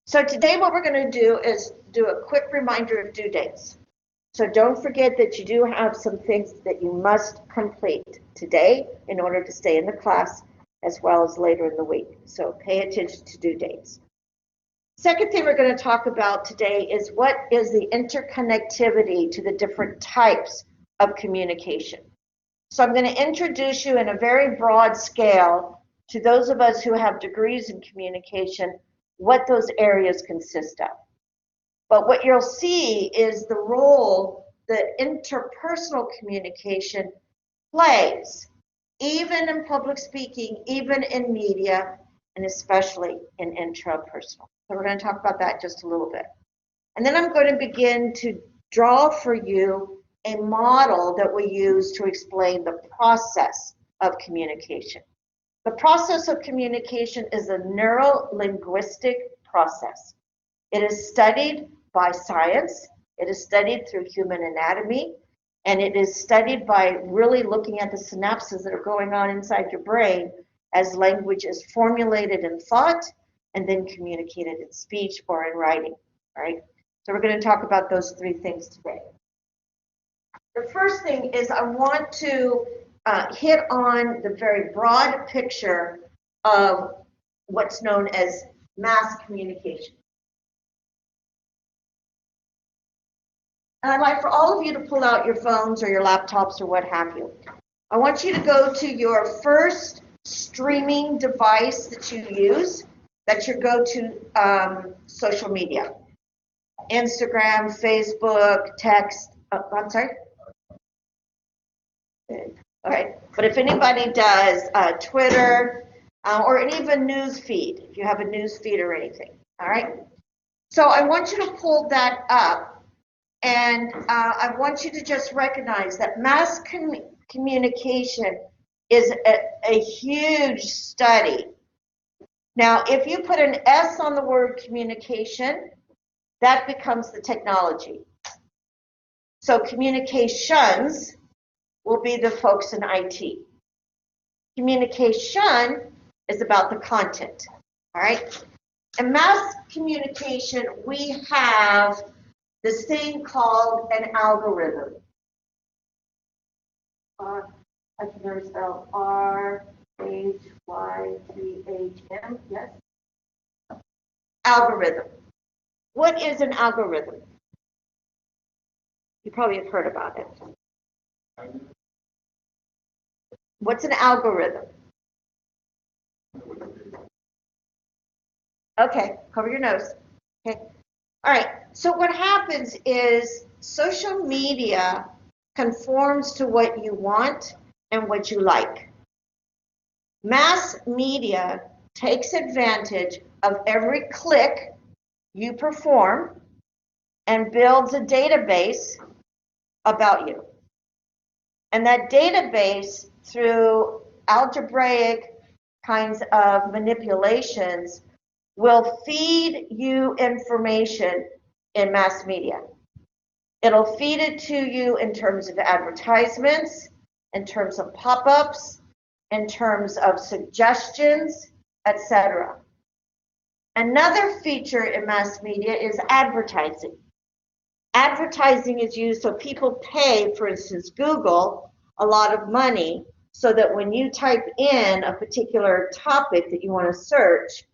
So today what we're going to do is do a quick reminder of due dates. So don't forget that you do have some things that you must complete today in order to stay in the class as well as later in the week. So pay attention to due dates. Second thing we're going to talk about today is what is the interconnectivity to the different types of communication. So I'm going to introduce you in a very broad scale to those of us who have degrees in communication, what those areas consist of. But what you'll see is the role that interpersonal communication plays, even in public speaking, even in media, and especially in intrapersonal. So we're going to talk about that just a little bit. And then I'm going to begin to draw for you a model that we use to explain the process of communication. The process of communication is a neuro-linguistic process. It is studied by science, it is studied through human anatomy, and it is studied by really looking at the synapses that are going on inside your brain as language is formulated in thought and then communicated in speech or in writing, right? So we're going to talk about those three things today. The first thing is I want to hit on the very broad picture of what's known as mass communication. And I'd like for all of you to pull out your phones or your laptops or what have you. I want you to go to your first streaming device that you use, that's your go-to social media. Instagram, Facebook, text, I'm sorry? All right, but if anybody does Twitter or even news feed, if you have a news feed or anything, all right? So I want you to pull that up, and I want you to just recognize that mass communication is a huge study. Now, if you put an S on the word communication, that becomes the technology. So communications will be the folks in IT. Communication is about the content, all right? In mass communication, we have this thing called an algorithm. I can never spell R-H-Y-T-H-M, yes? Algorithm. What is an algorithm? You probably have heard about it. What's an algorithm? Okay, cover your nose. Okay. All right, so what happens is social media conforms to what you want and what you like. Mass media takes advantage of every click you perform and builds a database about you. And that database, through algebraic kinds of manipulations, will feed you information in mass media. It'll feed it to you in terms of advertisements, in terms of pop-ups, in terms of suggestions, etc. Another feature in mass media is advertising. Advertising is used so people pay, for instance, Google, a lot of money so that when you type in a particular topic that you want to search,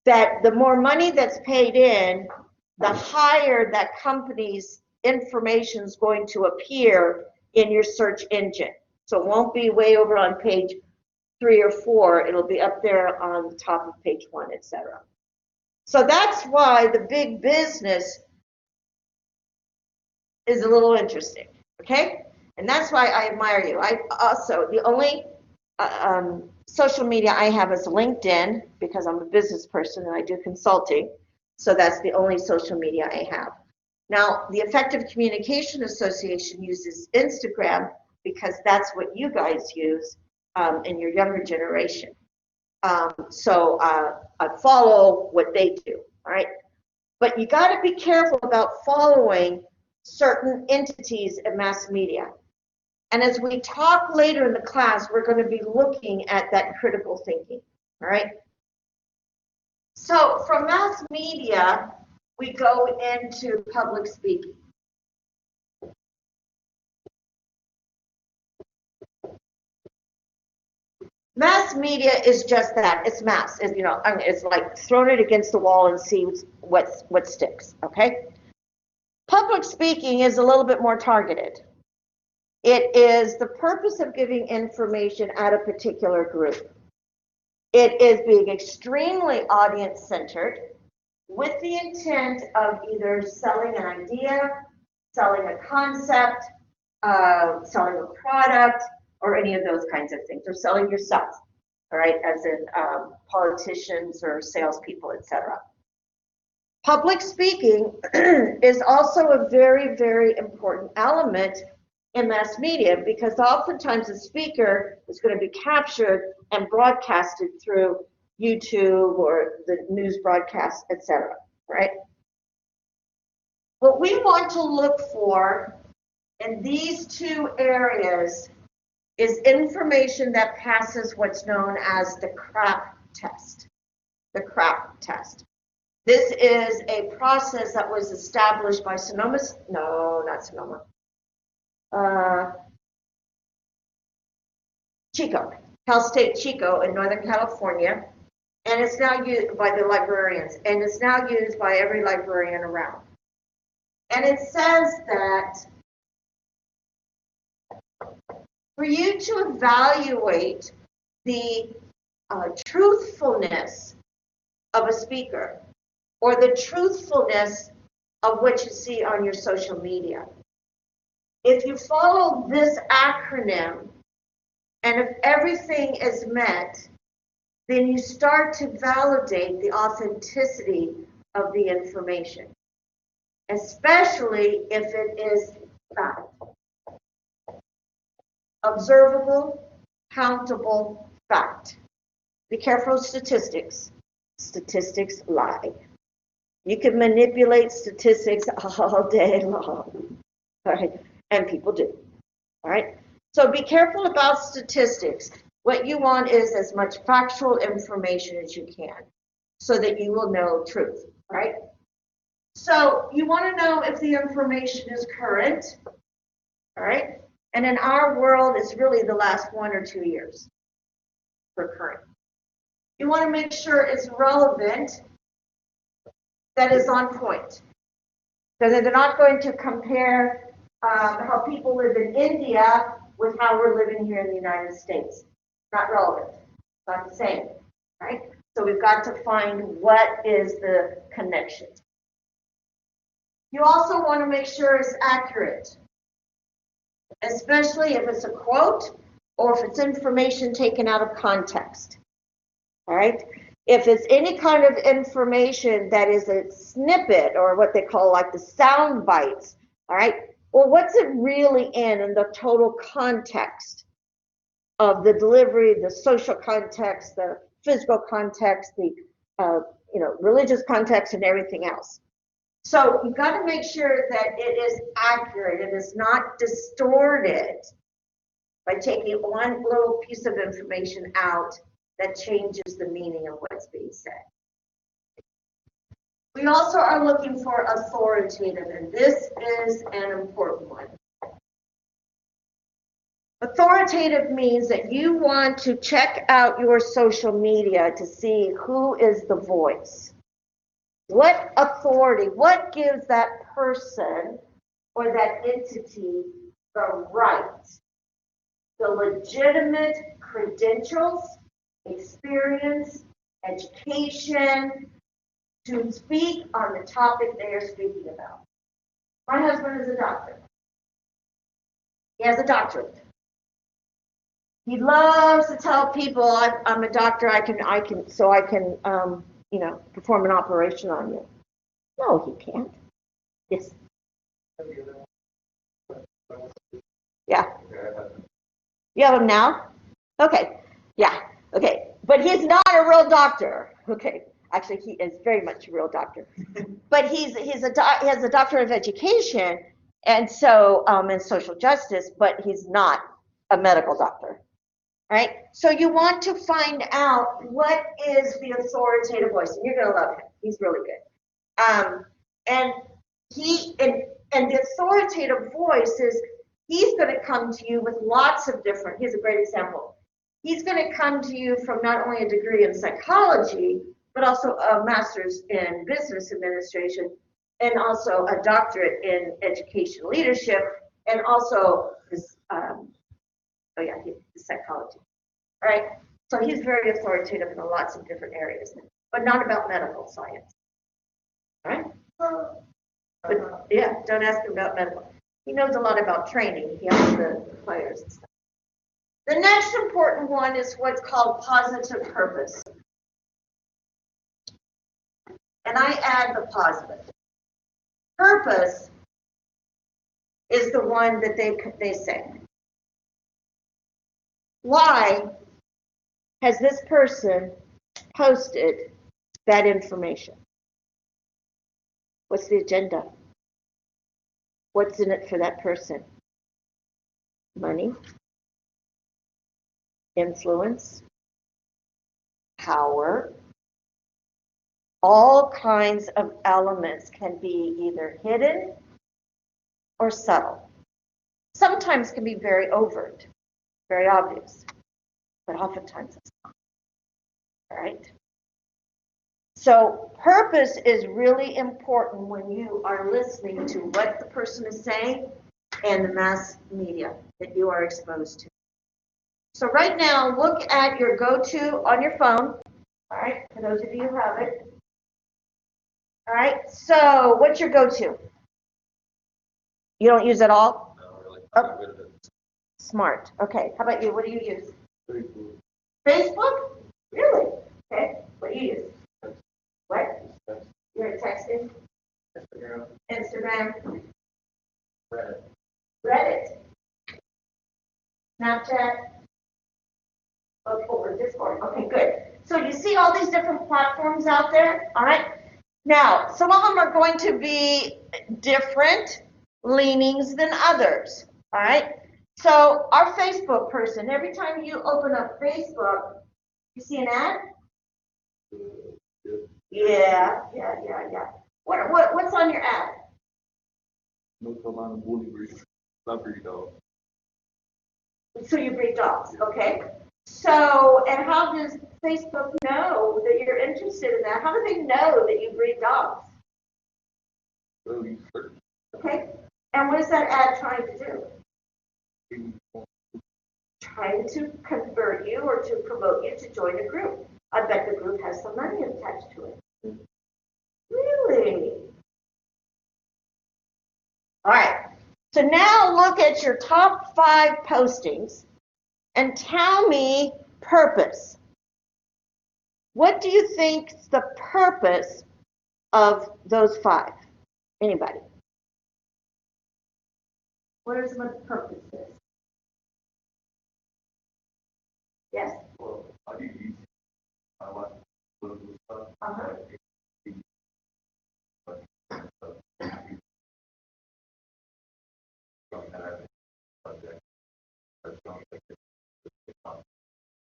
that the more money that's paid in, the higher that company's information is going to appear in your search engine. So it won't be way over on page 3 or 4, it'll be up there on the top of page 1, etc. So that's why the big business is a little interesting, okay? And that's why I admire you. I also, the only social media I have is LinkedIn, because I'm a business person and I do consulting. So that's the only social media I have. Now, the Effective Communication Association uses Instagram because that's what you guys use in your younger generation. So I follow what they do, all right? But you got to be careful about following certain entities in mass media. And as we talk later in the class, we're going to be looking at that critical thinking, all right? So from mass media, we go into public speaking. Mass media is just that. It's mass. It's, it's like throwing it against the wall and see what sticks, okay? Public speaking is a little bit more targeted. It is the purpose of giving information at a particular group. It is being extremely audience-centered with the intent of either selling an idea, selling a concept, selling a product, or any of those kinds of things, or selling yourself, all right, as in politicians or salespeople, etc. Public speaking is also a very, very important element in mass media because oftentimes the speaker is going to be captured and broadcasted through YouTube or the news broadcast, etc., right? What we want to look for in these two areas is information that passes what's known as the CRAAP test. The CRAAP test. This is a process that was established by Chico, Cal State Chico in Northern California, and it's now used by the librarians, and it's now used by every librarian around. And it says that for you to evaluate the truthfulness of a speaker or the truthfulness of what you see on your social media, if you follow this acronym and if everything is met, then you start to validate the authenticity of the information, especially if it is fact. Observable, countable fact. Be careful of statistics. Statistics lie. You can manipulate statistics all day long, all right? And people do, all right? So be careful about statistics. What you want is as much factual information as you can so that you will know truth, right? So you want to know if the information is current, all right? And in our world, it's really the last 1 or 2 years for current. You want to make sure it's relevant, that is on point. So that they're not going to compare how people live in India with how we're living here in the United States. Not relevant, not the same, right? So we've got to find what is the connection. You also want to make sure it's accurate, especially if it's a quote or if it's information taken out of context, all right? If it's any kind of information that is a snippet or what they call like the sound bites, all right? Well, what's it really in the total context of the delivery, the social context, the physical context, the religious context, and everything else. So you've got to make sure that it is accurate. It is not distorted by taking one little piece of information out that changes the meaning of what's being said. We also are looking for authoritative, and this is an important one. Authoritative means that you want to check out your social media to see who is the voice. What authority, what gives that person or that entity the right, the legitimate credentials, experience, education to speak on the topic they are speaking about. My husband is a doctor. He has a doctorate. He loves to tell people, I'm a doctor, I can perform an operation on you. No, he can't. Yes. Yeah. You have him now? Okay. Yeah. Okay. But he's not a real doctor. Okay. Actually, he is very much a real doctor. But he has a doctorate of education, and so in social justice, but he's not a medical doctor. right? So you want to find out what is the authoritative voice, and you're going to love him. He's really good. And the authoritative voice is he's going to come to you with lots of different. Here's a great example. He's going to come to you from not only a degree in psychology, but also a master's in business administration, and also a doctorate in education leadership, and also his, his psychology. All right, so he's very authoritative in lots of different areas, but not about medical science. All right, but yeah, don't ask him about medical. He knows a lot about training. He helps the players and stuff. The next important one is what's called positive purpose. And I add the positive. Purpose is the one that they say. Why has this person posted that information? What's the agenda? What's in it for that person? Money, influence, power. All kinds of elements can be either hidden or subtle. Sometimes can be very overt, very obvious, but oftentimes it's not. All right? So purpose is really important when you are listening to what the person is saying and the mass media that you are exposed to. So right now, look at your go-to on your phone. All right, for those of you who have it. All right, so what's your go-to? You don't use it all? No, really. Oh. Smart. Okay, how about you? What do you use? Facebook. Facebook? Really? Okay, what do you use? What? You're texting? Instagram. Instagram? Reddit. Reddit? Snapchat? Or Discord? Okay, good. So you see all these different platforms out there, all right? Now, some of them are going to be different leanings than others, all right? So our Facebook person, every time you open up Facebook, you see an ad? Yeah. What's on your ad? North Carolina bully breed. Love breed dog. So you breed dogs, okay? So, and how does Facebook know that you're interested in that? How do they know that you breed dogs? Really search. Okay, and what is that ad trying to do? Trying to convert you or to promote you to join a group. I bet the group has some money attached to it. Really? All right, so now look at your top 5 postings and tell me purpose. What do you think is the purpose of those 5? Anybody? What is what the purpose is? Yes? Well, I do use I like political stuff. Uh-huh.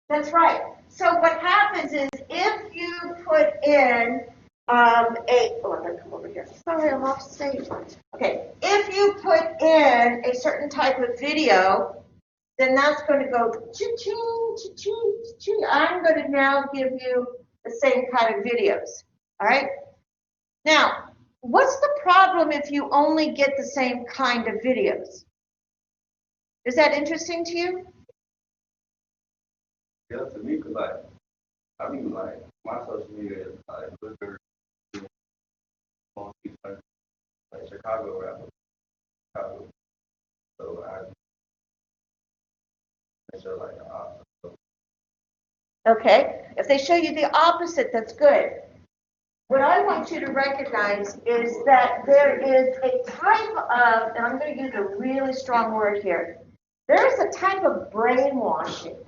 That's right. So what happens is if you put in I'm going to come over here. Sorry, I'm off stage. Okay, if you put in a certain type of video, then that's going to go cha-ching, cha-ching, cha-ching. I'm going to now give you the same kind of videos. All right? Now, what's the problem if you only get the same kind of videos? Is that interesting to you? Yeah, to me, because I mean, my social media is very like Chicago rapper. So I show like the opposite. Okay, if they show you the opposite, that's good. What I want you to recognize is that there is a type of, and I'm going to use a really strong word here, there is a type of brainwashing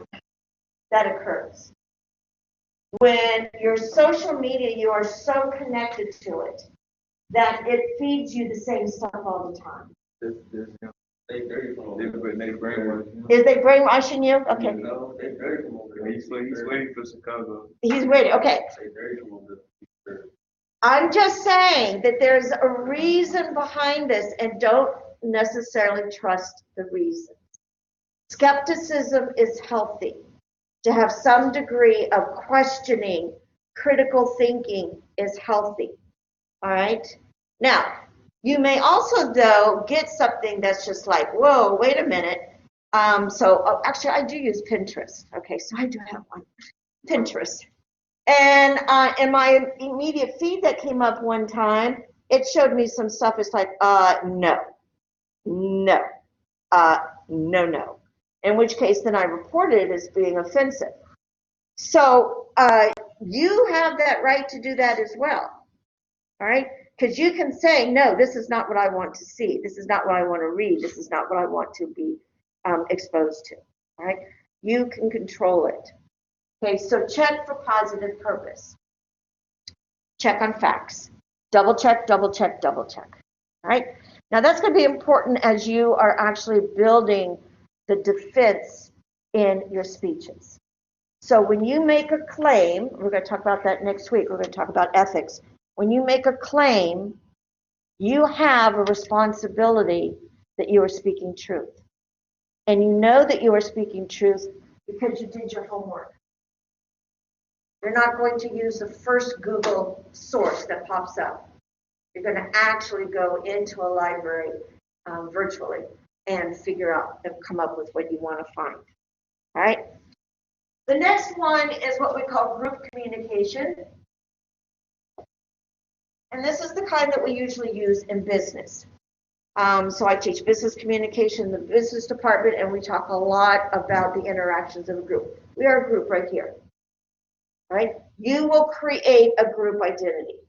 that occurs. When your social media, you are so connected to it that it feeds you the same stuff all the time. There's They dirty from over They there. brainwash him. Is they brainwashing you? Okay. No, they dirty from over there. He's waiting for Chicago. He's waiting. Okay. They dirty from over there. I'm just saying that there's a reason behind this, and don't necessarily trust the reason. Skepticism is healthy. To have some degree of questioning, critical thinking is healthy. All right? Now, you may also, though, get something that's just like, whoa, wait a minute. Actually, I do use Pinterest. Okay, so I do have one. Pinterest. And in my immediate feed that came up one time, it showed me some stuff. It's like, no, no, no. In which case, then I reported it as being offensive. So you have that right to do that as well. All right? Because you can say, no, this is not what I want to see. This is not what I want to read. This is not what I want to be exposed to. All right? You can control it. Okay, so check for positive purpose. Check on facts. Double check, double check, double check. All right? Now that's going to be important as you are actually building the defense in your speeches. So when you make a claim, we're going to talk about that next week. We're going to talk about ethics. When you make a claim, you have a responsibility that you are speaking truth. And you know that you are speaking truth because you did your homework. You're not going to use the first Google source that pops up. You're going to actually go into a library virtually and figure out and come up with what you want to find. All right? The next one is what we call group communication. And this is the kind that we usually use in business. So I teach business communication in the business department, and we talk a lot about the interactions of a group. We are a group right here. Right? You will create a group identity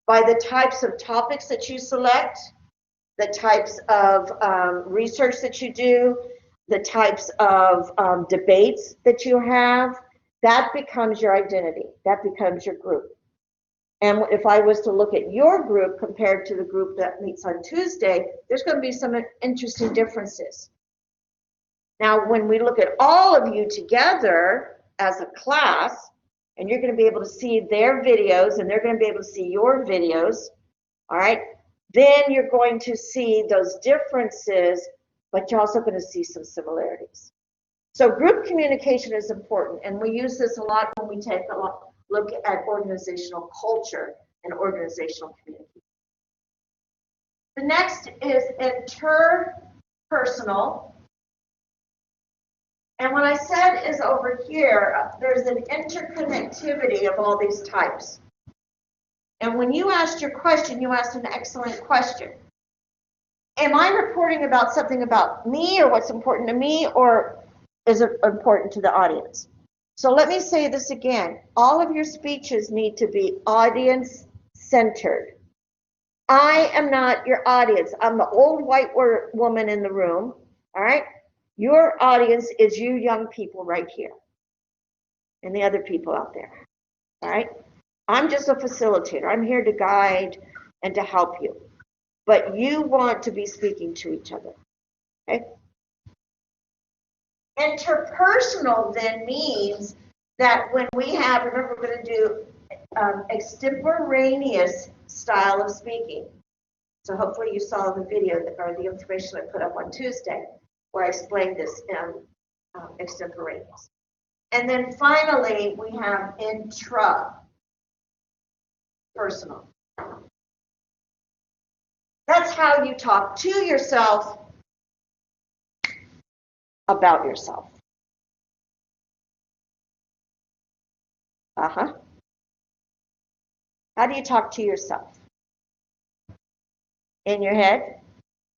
by the types of topics that you select, the types of research that you do, the types of debates that you have. That becomes your identity. That becomes your group. And if I was to look at your group compared to the group that meets on Tuesday, there's going to be some interesting differences. Now, when we look at all of you together as a class, and you're going to be able to see their videos, and they're going to be able to see your videos, all right, then you're going to see those differences, but you're also going to see some similarities. So group communication is important, and we use this a lot when we take a look at organizational culture and organizational communication. The next is interpersonal. And what I said is over here, there's an interconnectivity of all these types. And when you asked your question, you asked an excellent question. Am I reporting about something about me or what's important to me, or is it important to the audience? So let me say this again. All of your speeches need to be audience-centered. I am not your audience. I'm the old white woman in the room, all right? Your audience is you young people right here and the other people out there, all right? I'm just a facilitator. I'm here to guide and to help you. But you want to be speaking to each other, okay? Interpersonal then means that when we have, remember we're going to do extemporaneous style of speaking. So hopefully you saw the video or the information I put up on Tuesday where I explained this in extemporaneous. And then finally we have intrapersonal. That's how you talk to yourself about yourself. How do you talk to yourself? In your head?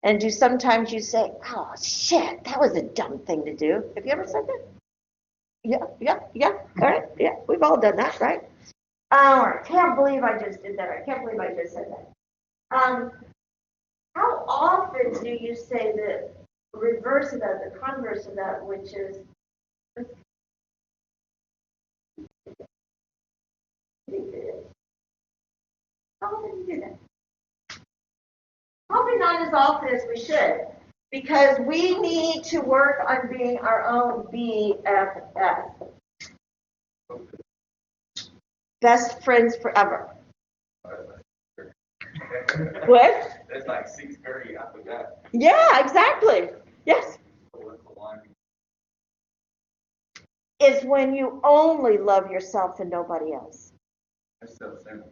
And do sometimes you say, oh shit, that was a dumb thing to do. Have you ever said that? Yeah, all right, yeah, we've all done that, right? I can't believe I just did that. I can't believe I just said that. How often do you say the reverse of that, the converse of that, which is, how often do you do that? Probably not as often as we should, because we need to work on being our own BFF. Best friends forever. What? That's like 6th grade, I forgot. Yeah, exactly. Yes. What's the line? Is when you only love yourself and nobody else. That's self-centered.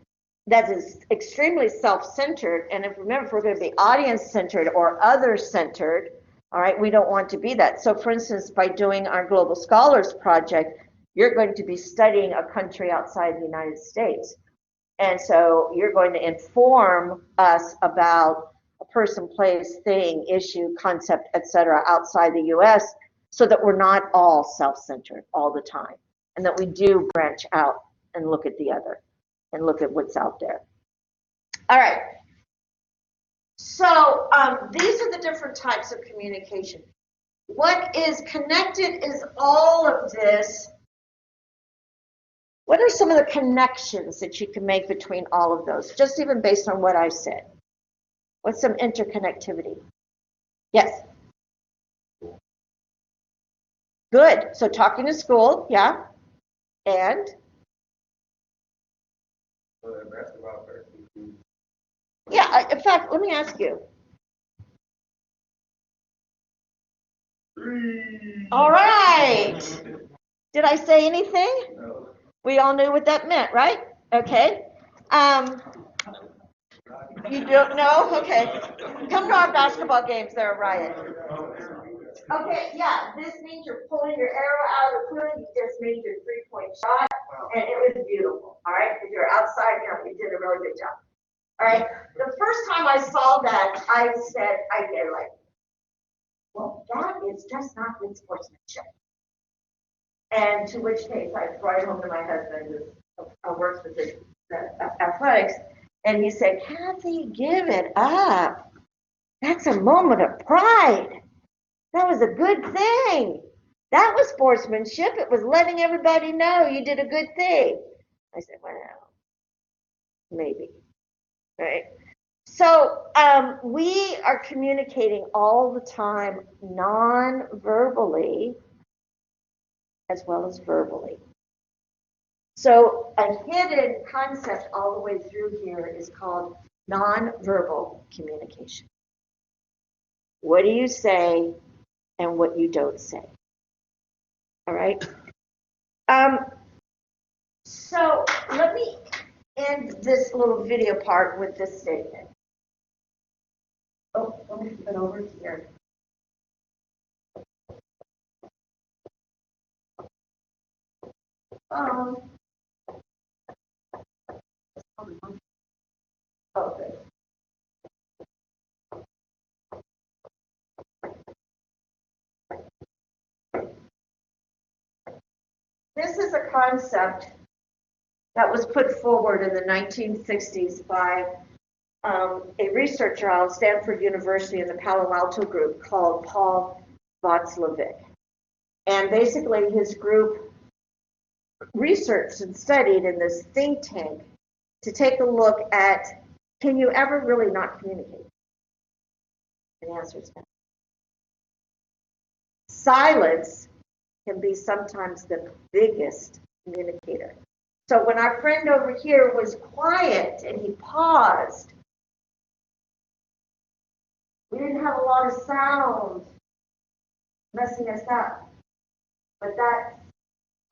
That is extremely self-centered. And if we're going to be audience-centered or other-centered, all right, we don't want to be that. So for instance, by doing our Global Scholars Project, you're going to be studying a country outside the United States. And so you're going to inform us about a person, place, thing, issue, concept, etc. outside the US, so that we're not all self-centered all the time, and that we do branch out and look at the other and look at what's out there. All right. So these are the different types of communication. What is connected is all of this. What are some of the connections that you can make between all of those, just even based on what I said? What's some interconnectivity? Yes. Good. So talking to school, yeah. And? Basketball person. Yeah, in fact, let me ask you. All right. Did I say anything? No. We all knew what that meant, right? Okay. You don't know? Okay. Come to our basketball games, they're a riot. Okay, yeah, this means you're pulling your arrow out of the quiver. You just made your 3-point shot, and it was beautiful, all right? If you're outside, you did a really good job. All right, the first time I saw that, I said, well, that is just not good sportsmanship. And to which case, I brought it home to my husband, who works with the athletics, and he said, Kathy, give it up. That's a moment of pride. That was a good thing. That was sportsmanship. It was letting everybody know you did a good thing. I said, well, maybe, right? So we are communicating all the time, non-verbally as well as verbally. So a hidden concept all the way through here is called non-verbal communication. What do you say and what you don't say? All right. So let me end this little video part with this statement. Oh, let me flip it over here. Okay. This is a concept that was put forward in the 1960s by a researcher out of Stanford University in the Palo Alto group called Paul Václavic. And basically his group researched and studied in this think tank to take a look at, can you ever really not communicate? And the answer is no. Silence can be sometimes the biggest communicator. So when our friend over here was quiet and he paused, we didn't have a lot of sound messing us up. But that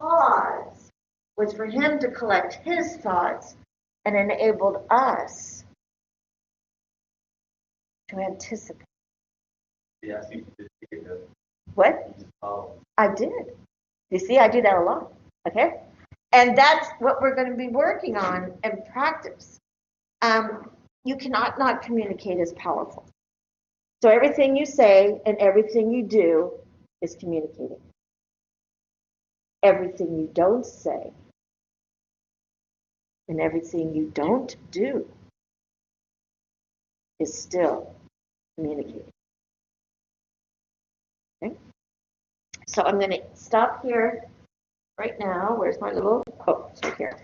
pause was for him to collect his thoughts and enabled us to anticipate. Yeah, I see you did that. What? Oh. I did. You see, I do that a lot. Okay? And that's what we're going to be working on in practice. You cannot not communicate is powerful. So everything you say and everything you do is communicating. Everything you don't say and everything you don't do is still communicating. Okay? So I'm going to stop here right now. Where's my little, oh, it's right here.